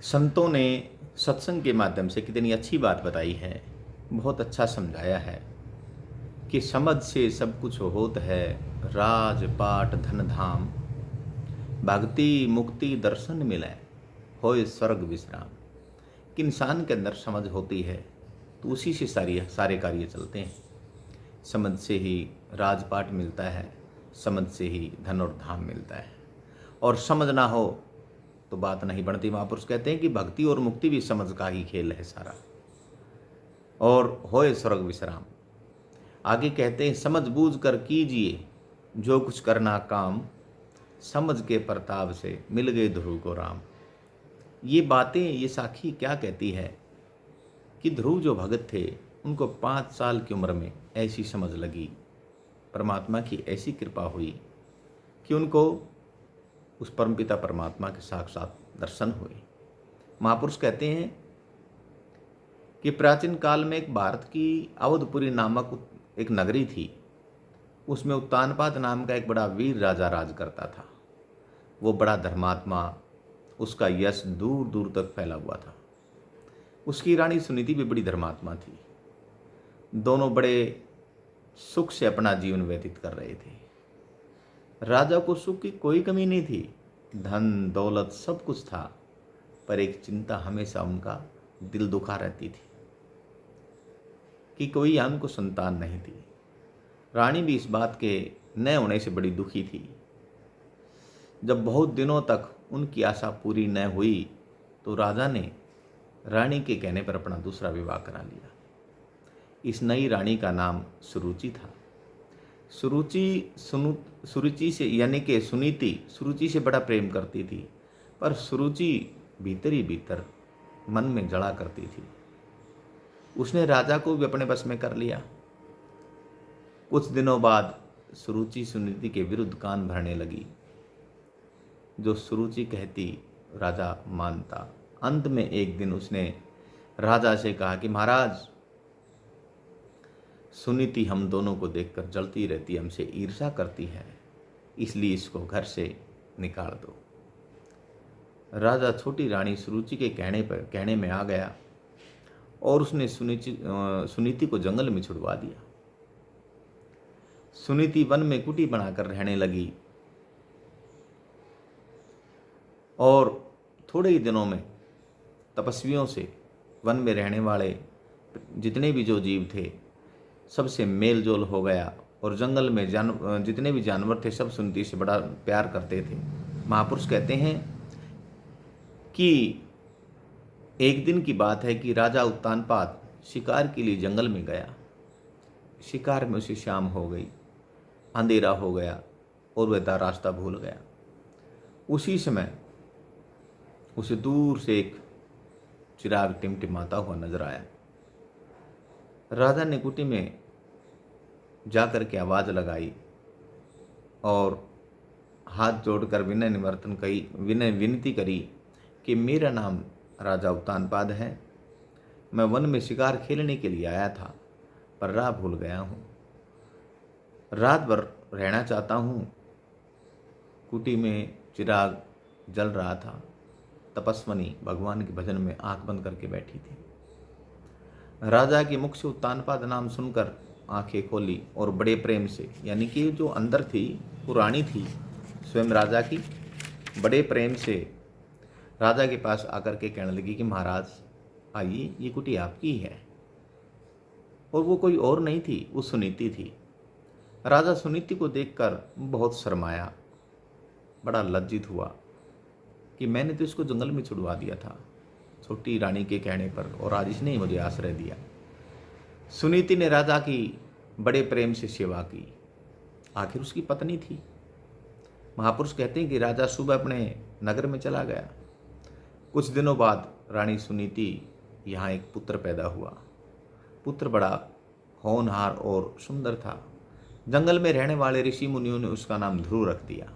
संतों ने सत्संग के माध्यम से कितनी अच्छी बात बताई है, बहुत अच्छा समझाया है कि समझ से सब कुछ होत है, राज पाट धन धाम, भक्ति मुक्ति दर्शन मिले, होए स्वर्ग विश्राम। कि इंसान के अंदर समझ होती है तो उसी से सारे कार्य चलते हैं। समझ से ही राजपाट मिलता है, समझ से ही धन और धाम मिलता है। और समझ ना हो तो बात नहीं बनती। महापुरुष कहते हैं कि भक्ति और मुक्ति भी समझ का ही खेल है सारा, और होए स्वर्ग विश्राम। आगे कहते हैं समझ बूझ कर कीजिए जो कुछ करना काम, समझ के प्रताप से मिल गए ध्रुव को राम। ये बातें, ये साखी क्या कहती है कि ध्रुव जो भगत थे उनको 5 साल की उम्र में ऐसी समझ लगी, परमात्मा की ऐसी कृपा हुई कि उनको उस परमपिता परमात्मा के साक्षात दर्शन हुए। महापुरुष कहते हैं कि प्राचीन काल में एक भारत की अवधपुरी नामक एक नगरी थी। उसमें उत्तानपाद नाम का एक बड़ा वीर राजा राज करता था। वो बड़ा धर्मात्मा, उसका यश दूर दूर तक फैला हुआ था। उसकी रानी सुनीति भी बड़ी धर्मात्मा थी। दोनों बड़े सुख से अपना जीवन व्यतीत कर रहे थे। राजा को सुख की कोई कमी नहीं थी, धन दौलत सब कुछ था, पर एक चिंता हमेशा उनका दिल दुखा रहती थी कि कोई उनको संतान नहीं थी। रानी भी इस बात के न होने से बड़ी दुखी थी। जब बहुत दिनों तक उनकी आशा पूरी न हुई तो राजा ने रानी के कहने पर अपना दूसरा विवाह करा लिया। इस नई रानी का नाम सुरुचि था। सुरुचि से यानी कि सुनीति सुरुचि से बड़ा प्रेम करती थी, पर सुरुचि भीतर ही भीतर मन में जला करती थी। उसने राजा को भी अपने बस में कर लिया। कुछ दिनों बाद सुरुचि सुनीति के विरुद्ध कान भरने लगी। जो सुरुचि कहती राजा मानता। अंत में एक दिन उसने राजा से कहा कि महाराज, सुनीति हम दोनों को देखकर जलती रहती, हमसे ईर्ष्या करती है, इसलिए इसको घर से निकाल दो। राजा छोटी रानी सुरुचि के कहने में आ गया और उसने सुनीति को जंगल में छुड़वा दिया। सुनीति वन में कुटी बनाकर रहने लगी और थोड़े ही दिनों में तपस्वियों से, वन में रहने वाले जितने भी जो जीव थे सबसे मेल जोल हो गया, और जंगल में जितने भी जानवर थे सब सुनीति से बड़ा प्यार करते थे। महापुरुष कहते हैं कि एक दिन की बात है कि राजा उत्तानपाद शिकार के लिए जंगल में गया। शिकार में उसे शाम हो गई, अंधेरा हो गया और वह रास्ता भूल गया। उसी समय उसे दूर से एक चिराग टिमटिमाता हुआ नजर आया। राजा ने कुटी में जाकर के आवाज लगाई और हाथ जोड़कर विनय विनती करी कि मेरा नाम राजा उत्तानपाद है, मैं वन में शिकार खेलने के लिए आया था, पर राह भूल गया हूँ। रात भर रहना चाहता हूँ। कुटी में चिराग जल रहा था। तपस्वनी भगवान के भजन में आंख बंद करके बैठी थी। राजा के मुख से उत्तानपाद नाम सुनकर आंखें खोली और बड़े प्रेम से, यानी कि जो अंदर थी वो रानी थी स्वयं राजा की, बड़े प्रेम से राजा के पास आकर के कहने लगी कि महाराज आइए, ये कुटी आपकी है। और वो कोई और नहीं थी, वो सुनीति थी। राजा सुनीति को देखकर बहुत शर्माया, बड़ा लज्जित हुआ कि मैंने तो इसको जंगल में छुड़वा दिया था छोटी रानी के कहने पर, और आज इसने ही मुझे आश्रय दिया। सुनीति ने राजा की बड़े प्रेम से सेवा की, आखिर उसकी पत्नी थी। महापुरुष कहते हैं कि राजा सुबह अपने नगर में चला गया। कुछ दिनों बाद रानी सुनीति यहाँ एक पुत्र पैदा हुआ। पुत्र बड़ा होनहार और सुंदर था। जंगल में रहने वाले ऋषि मुनियों ने उसका नाम ध्रुव रख दिया।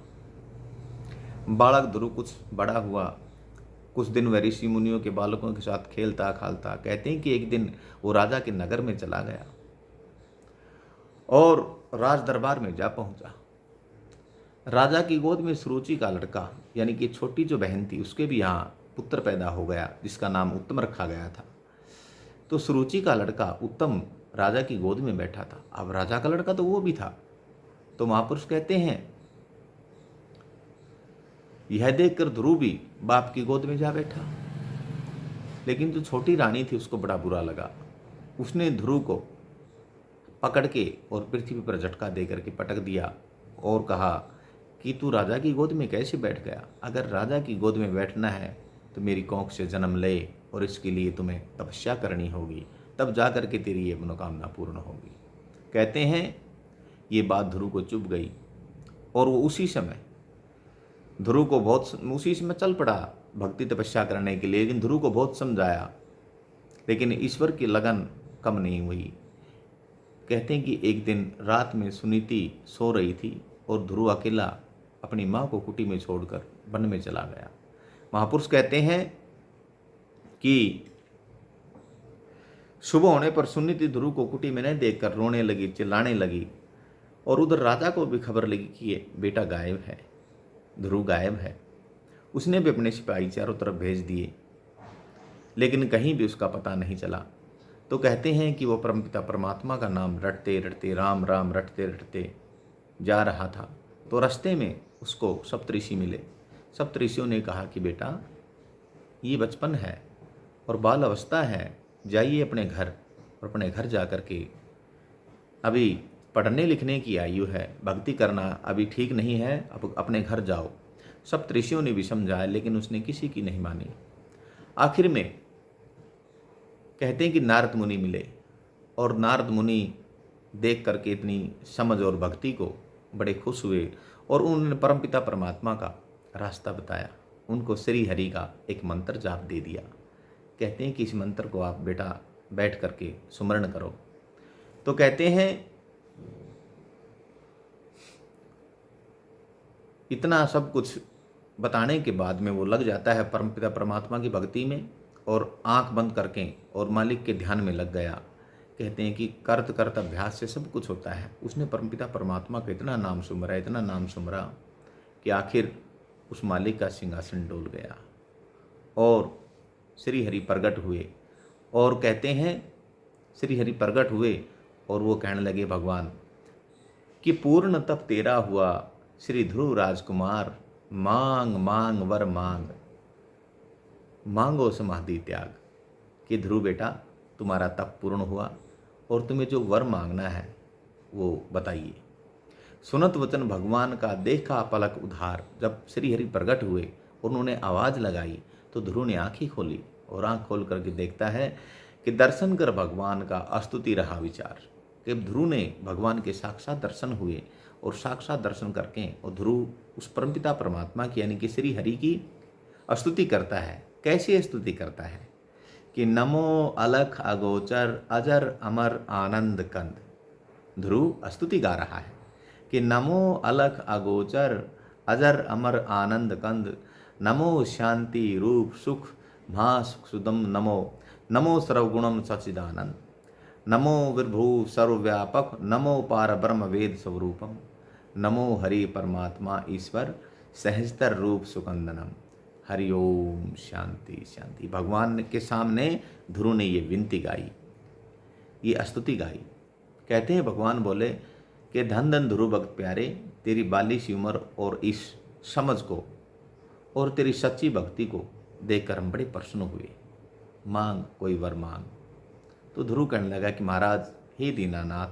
बालक ध्रुव कुछ बड़ा हुआ। कुछ दिन वह ऋषि मुनियों के बालकों के साथ खेलता खालता, कहते हैं कि एक दिन वो राजा के नगर में चला गया और राज दरबार में जा पहुंचा। राजा की गोद में सुरुचि का लड़का, यानी कि छोटी जो बहन थी, उसके भी यहाँ पुत्र पैदा हो गया जिसका नाम उत्तम रखा गया था। तो सुरुचि का लड़का उत्तम राजा की गोद में बैठा था। अब राजा का लड़का तो वो भी था। तो महापुरुष कहते हैं यह देखकर ध्रुव भी बाप की गोद में जा बैठा। लेकिन जो छोटी रानी थी उसको बड़ा बुरा लगा। उसने ध्रुव को पकड़ के और पृथ्वी पर झटका दे करके पटक दिया और कहा कि तू राजा की गोद में कैसे बैठ गया? अगर राजा की गोद में बैठना है तो मेरी कोख से जन्म ले और इसके लिए तुम्हें तपस्या करनी होगी, तब जा कर के तेरी ये मनोकामना पूर्ण होगी। कहते हैं ये बात ध्रुव को चुभ गई और वो उसी समय चल पड़ा भक्ति तपस्या करने के लिए। लेकिन ध्रुव को बहुत समझाया, लेकिन ईश्वर की लगन कम नहीं हुई। कहते हैं कि एक दिन रात में सुनीति सो रही थी और ध्रुव अकेला अपनी माँ को कुटी में छोड़कर वन में चला गया। महापुरुष कहते हैं कि सुबह होने पर सुनीति ध्रुव को कुटी में नहीं देखकर रोने लगी, चिल्लाने लगी और उधर राजा को भी खबर लगी कि ये बेटा गायब है, ध्रुव गायब है। उसने भी अपने सिपाही चारों तरफ भेज दिए, लेकिन कहीं भी उसका पता नहीं चला। तो कहते हैं कि वो परमपिता परमात्मा का नाम रटते रटते, राम राम रटते रटते जा रहा था। तो रास्ते में उसको सप्तऋषि मिले। सप्तऋषियों ने कहा कि बेटा ये बचपन है और बाल अवस्था है, जाइए अपने घर, और अपने घर जा कर के अभी पढ़ने लिखने की आयु है, भक्ति करना अभी ठीक नहीं है, अब अपने घर जाओ। सप्तऋषियों ने भी समझाया, लेकिन उसने किसी की नहीं मानी। आखिर में कहते हैं कि नारद मुनि मिले और नारद मुनि देख करके इतनी समझ और भक्ति को बड़े खुश हुए और उन्होंने परमपिता परमात्मा का रास्ता बताया। उनको श्री हरि का एक मंत्र जाप दे दिया। कहते हैं कि इस मंत्र को आप बेटा बैठ करके सुमरण करो। तो कहते हैं इतना सब कुछ बताने के बाद में वो लग जाता है परमपिता परमात्मा की भक्ति में और आंख बंद करके और मालिक के ध्यान में लग गया। कहते हैं कि करत करत अभ्यास से सब कुछ होता है। उसने परमपिता परमात्मा का इतना नाम सुमरा, इतना नाम सुमरा कि आखिर उस मालिक का सिंहासन डोल गया और श्री हरि प्रगट हुए। और कहते हैं श्री हरि प्रगट हुए और वो कहने लगे भगवान कि पूर्ण तप तेरा हुआ श्री ध्रुव राजकुमार, मांग मांग वर मांग, मांगो समाधि त्याग। कि ध्रुव बेटा तुम्हारा तप पूर्ण हुआ और तुम्हें जो वर मांगना है वो बताइए। सुनत वचन भगवान का देखा पलक उधार। जब श्री हरि प्रगट हुए और उन्होंने आवाज़ लगाई तो ध्रुव ने आँखें खोली और आँख खोल करके देखता है कि दर्शन कर भगवान का अस्तुति रहा विचार। कि ध्रुव ने भगवान के साक्षात दर्शन हुए और साक्षात दर्शन करके और ध्रुव उस परमपिता परमात्मा की यानी कि श्री हरि की स्तुति करता है। कैसे स्तुति करता है कि नमो अलख अगोचर अजर अमर आनंद कंद। ध्रुव स्तुति गा रहा है कि नमो अलख अगोचर अजर अमर आनंद कंद, नमो शांति रूप सुख महा सुख सुदम, नमो नमो सर्वगुणम सच्चिदानंद, नमो विभु सर्वव्यापक, नमो पार ब्रह्म वेद स्वरूपम, नमो हरि परमात्मा ईश्वर सहजतर रूप सुकंदनम। हरि ओम शांति शांति। भगवान के सामने ध्रुव ने ये विनती गाई, ये स्तुति गाई। कहते हैं भगवान बोले कि धन धन ध्रुव भक्त प्यारे, तेरी बाली सी उम्र और इस समझ को और तेरी सच्ची भक्ति को देखकर हम बड़े प्रसन्न हुए। मांग कोई वर मांग। तो ध्रुव कहने लगा कि महाराज हे दीनानाथ,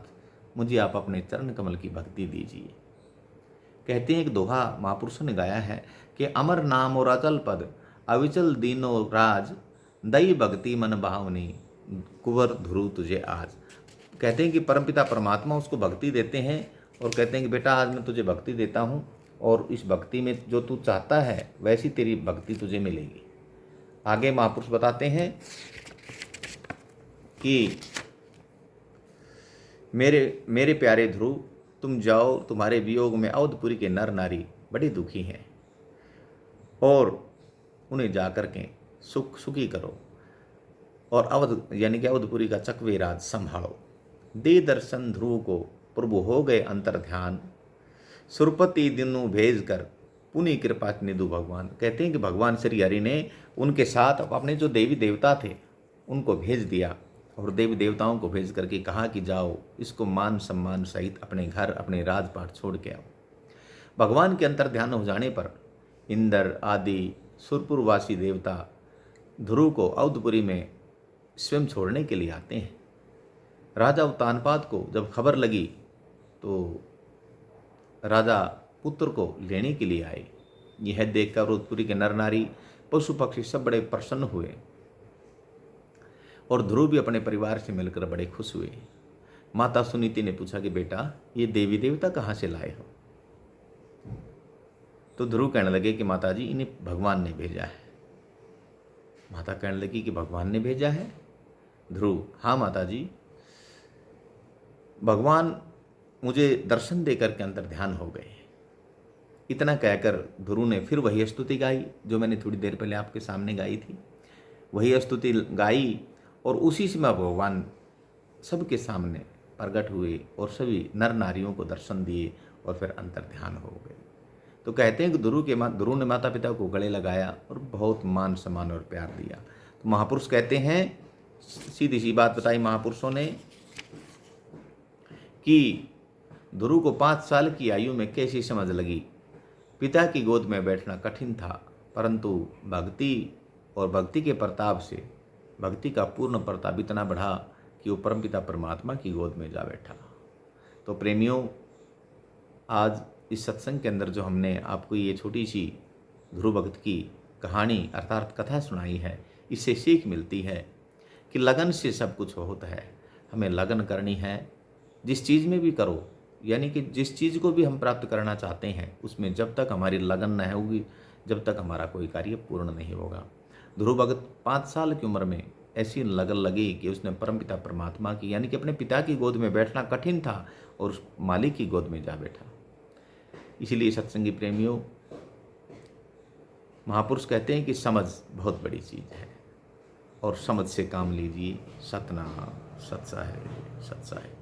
मुझे आप अपने चरण कमल की भक्ति दीजिए। कहते हैं एक दोहा महापुरुषों ने गाया है कि अमर नाम और अचल पद, अविचल दीनो राज, दई भक्ति मन भावनी, कुंवर ध्रुव तुझे आज। कहते हैं कि परमपिता परमात्मा उसको भक्ति देते हैं और कहते हैं कि बेटा आज मैं तुझे भक्ति देता हूँ और इस भक्ति में जो तू चाहता है वैसी तेरी भक्ति तुझे मिलेगी। आगे महापुरुष बताते हैं कि मेरे प्यारे ध्रुव, तुम जाओ, तुम्हारे वियोग में अवधपुरी के नर नारी बड़े दुखी हैं और उन्हें जाकर के सुखी करो और अवध यानी कि अवधपुरी का चकवे राज संभालो। दे दर्शन ध्रुव को प्रभु हो गए अंतर ध्यान, सुरपति दिनु भेज कर पुनि कृपा निधु भगवान। कहते हैं कि भगवान श्री हरि ने उनके साथ अपने जो देवी देवता थे उनको भेज दिया और देवी देवताओं को भेज करके कहा कि जाओ इसको मान सम्मान सहित अपने घर अपने राजपाट छोड़ के आओ। भगवान के अंतर ध्यान हो जाने पर इंद्र आदि सुरपुरवासी देवता ध्रुव को अवधपुरी में स्वयं छोड़ने के लिए आते हैं। राजा उत्तानपाद को जब खबर लगी तो राजा पुत्र को लेने के लिए आए। यह देखकर अवधपुरी के नर नारी पशु पक्षी सब बड़े प्रसन्न हुए और ध्रुव भी अपने परिवार से मिलकर बड़े खुश हुए। माता सुनीति ने पूछा कि बेटा ये देवी देवता कहाँ से लाए हो? तो ध्रुव कहने लगे कि माता जी इन्हें भगवान ने भेजा है। माता कहने लगी कि भगवान ने भेजा है? ध्रुव हाँ माता जी, भगवान मुझे दर्शन देकर के अंतर ध्यान हो गए। इतना कहकर ध्रुव ने फिर वही स्तुति गाई जो मैंने थोड़ी देर पहले आपके सामने गाई थी। वही स्तुति गाई और उसी समय भगवान सबके सामने प्रकट हुए और सभी नर नारियों को दर्शन दिए और फिर अंतर ध्यान हो गए। तो कहते हैं कि ध्रुव ने माता पिता को गले लगाया और बहुत मान सम्मान और प्यार दिया। तो महापुरुष कहते हैं, सीधी सी बात बताई महापुरुषों ने कि ध्रुव को 5 साल की आयु में कैसी समझ लगी। पिता की गोद में बैठना कठिन था, परंतु भक्ति और भक्ति के प्रताप से भक्ति का पूर्ण प्रताप इतना बढ़ा कि वो परमपिता परमात्मा की गोद में जा बैठा। तो प्रेमियों, आज इस सत्संग के अंदर जो हमने आपको ये छोटी सी ध्रुव भक्त की कहानी अर्थात कथा सुनाई है, इससे सीख मिलती है कि लगन से सब कुछ होता है। हमें लगन करनी है, जिस चीज़ में भी करो, यानी कि जिस चीज़ को भी हम प्राप्त करना चाहते हैं उसमें जब तक हमारी लगन न होगी, जब तक हमारा कोई कार्य पूर्ण नहीं होगा। ध्रुव भगत 5 साल की उम्र में ऐसी लगन लगी कि उसने परमपिता परमात्मा की यानी कि अपने पिता की गोद में बैठना कठिन था और उस मालिक की गोद में जा बैठा। इसीलिए सत्संगी प्रेमियों, महापुरुष कहते हैं कि समझ बहुत बड़ी चीज़ है और समझ से काम लीजिए। सतनाम सत्सा है, सत्सा है।